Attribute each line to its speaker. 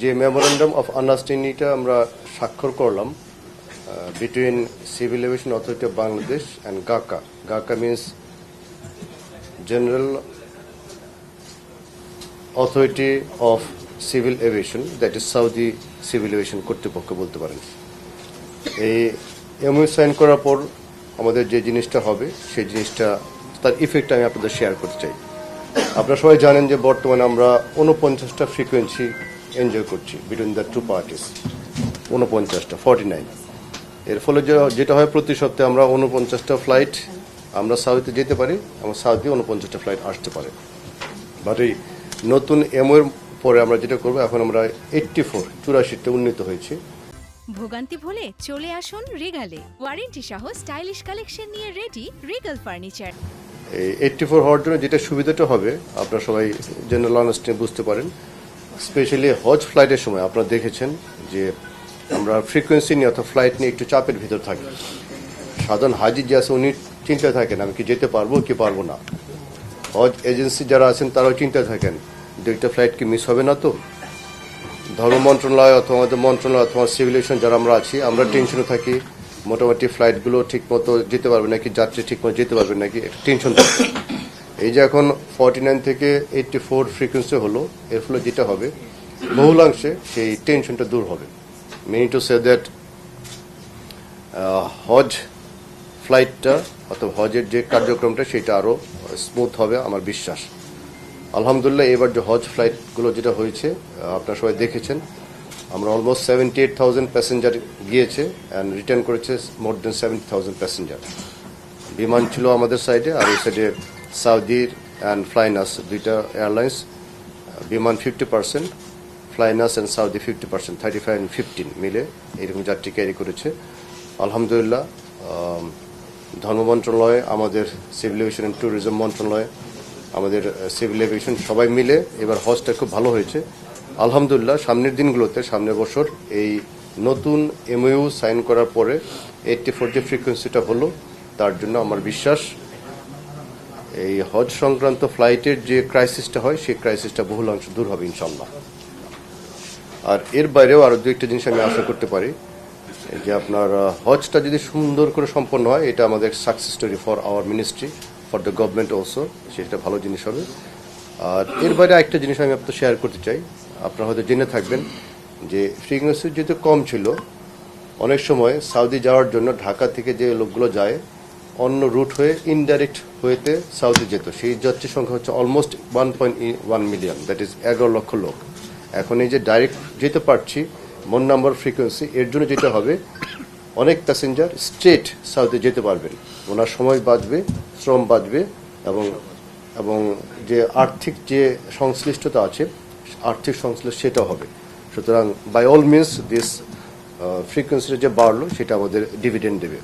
Speaker 1: যে memorandum of আন্ডারস্ট্যান্ডিংটা আমরা স্বাক্ষর করলাম between civil aviation authority of Bangladesh and GACA. GACA means general authority of civil aviation, that is Saudi civil aviation কর্তৃপক্ষ বলতে পারেন। এই এমওইউ সাইন করার পর আমাদের যে জিনিসটা হবে সেই জিনিসটা তার ইফেক্ট আমি আপনাদের শেয়ার করতে চাই। আপনারা সবাই জানেন যে বর্তমানে আমরা 49টা ফ্রিকোয়েন্সি এনজয় করছি বিটুইন দ্য টু পার্টিস। 49 এর ফলে যেটা হয় প্রতি সপ্তাহে আমরা 49টা ফ্লাইট আমরা সাউদিতে যেতে পারি এবং সাউদি 49টা ফ্লাইট আসতে পারে। বাট এই নতুন এমওর পরে আমরা যেটা করবো, এখন আমরা 84তে উন্নীত হয়েছি।
Speaker 2: ভোগান্তি ভুলে চলে আসুন রিগালে, ওয়ারেন্টি সহ স্টাইলিশ কালেকশন নিয়ে রেডি রিগাল ফার্নিচার।
Speaker 1: এই 84 হওয়ার জন্য যেটা সুবিধাটা হবে আপনারা সবাই জেনারেল আন্ডারস্ট্যান্ডিং বুঝতে পারেন। স্পেশালি হজ ফ্লাইটের সময় আপনারা দেখেছেন যে আমরা ফ্রিকোয়েন্সি নিয়ে অথবা ফ্লাইট নিয়ে একটু চাপের ভিতর থাকি। সাধারণ হাজি যে আছে উনি চিন্তায় থাকেন আমি কি যেতে পারবো কি পারবো না। হজ এজেন্সি যারা আছেন তারাও চিন্তায় থাকেন যে একটা ফ্লাইট কি মিস হবে না তো। ধর্ম মন্ত্রণালয় অথবা আমাদের মন্ত্রণালয় অথবা সিভিল এভিয়েশন যারা আমরা আছি আমরা টেনশনে থাকি মোটামুটি ফ্লাইটগুলো ঠিক মতো যেতে পারবে নাকি, যাত্রী ঠিক মতো যেতে পারবে নাকি, টেনশন থাকে। এই যে এখন 49 থেকে 84 ফ্রিকোয়েন্সি হলো, এর ফলে যেটা হবে বহুলাংশে সেই টেনশনটা দূর হবে। মিনিং টু সে দ্যাট হজ ফ্লাইটটা অথবা হজের যে কার্যক্রমটা সেটা আরও স্মুথ হবে আমার বিশ্বাস। আলহামদুলিল্লাহ এবার যে হজ ফ্লাইটগুলো যেটা হয়েছে আপনারা সবাই দেখেছেন, আমরা অলমোস্ট 78,000 প্যাসেঞ্জার গিয়েছে অ্যান্ড রিটার্ন করেছে মোর দেন 70,000 প্যাসেঞ্জার। বিমান ছিল আমাদের সাইডে আর এই সাইডে সাউদির অ্যান্ড ফ্লাইনাস দুইটা এয়ারলাইন্স। বিমান 50%, ফ্লাইনাস অ্যান্ড সাউদি 50%, 35 and 15 মিলে এইরকম যাত্রী ক্যারি করেছে। আলহামদুলিল্লাহ ধর্ম মন্ত্রণালয়, আমাদের সিভিল এভিয়েশন অ্যান্ড ট্যুরিজম মন্ত্রণালয়, আমাদের সিভিল এভিয়েশন সবাই মিলে এবার হজটা খুব ভালো হয়েছে আলহামদুলিল্লাহ। সামনের দিনগুলোতে সামনের বছর এই নতুন এমওইউ সাইন করার পরে 84 যে ফ্রিকোয়েন্সিটা হলো তার জন্য আমার বিশ্বাস এই হজ সংক্রান্ত ফ্লাইটের যে ক্রাইসিসটা হয় সেই ক্রাইসিসটা বহুলাংশ দূর হবে ইনশাল্লাহ। আর এর বাইরেও আরও দু একটা জিনিস আমি আশা করতে পারি যে আপনার হজটা যদি সুন্দর করে সম্পন্ন হয় এটা আমাদের success story for our ministry, for the government also, সেটা ভালো জিনিস হবে। আর এর বাইরে একটা জিনিস আমি আপনার শেয়ার করতে চাই। আপনারা হয়তো জেনে থাকবেন যে ফ্রিকোয়েন্সি যেহেতু কম ছিল, অনেক সময় সৌদি যাওয়ার জন্য ঢাকা থেকে যে লোকগুলো যায় অন্য রুট হয়ে ইনডাইরেক্ট হয়েতে সৌদি যেত, সেই যাত্রীর সংখ্যা হচ্ছে অলমোস্ট 1.1 মিলিয়ন, দ্যাট ইজ 11 লক্ষ লোক। এখন এই যে ডাইরেক্ট যেতে পারছি মোর নাম্বার ফ্রিকোয়েন্সি, এর জন্য যেটা হবে অনেক প্যাসেঞ্জার স্ট্রেট সৌদি যেতে পারবেন, ওনার সময় বাঁচবে, শ্রম বাঁচবে এবং যে আর্থিক যে সংশ্লিষ্টতা আছে আর্থিক সংশ্লিষ্ট সেটা হবে। সুতরাং বাই অল মিনস দিস ফ্রিকোয়েন্সিটা যে বাড়লো সেটা আমাদের ডিভিডেন্ড দেবে।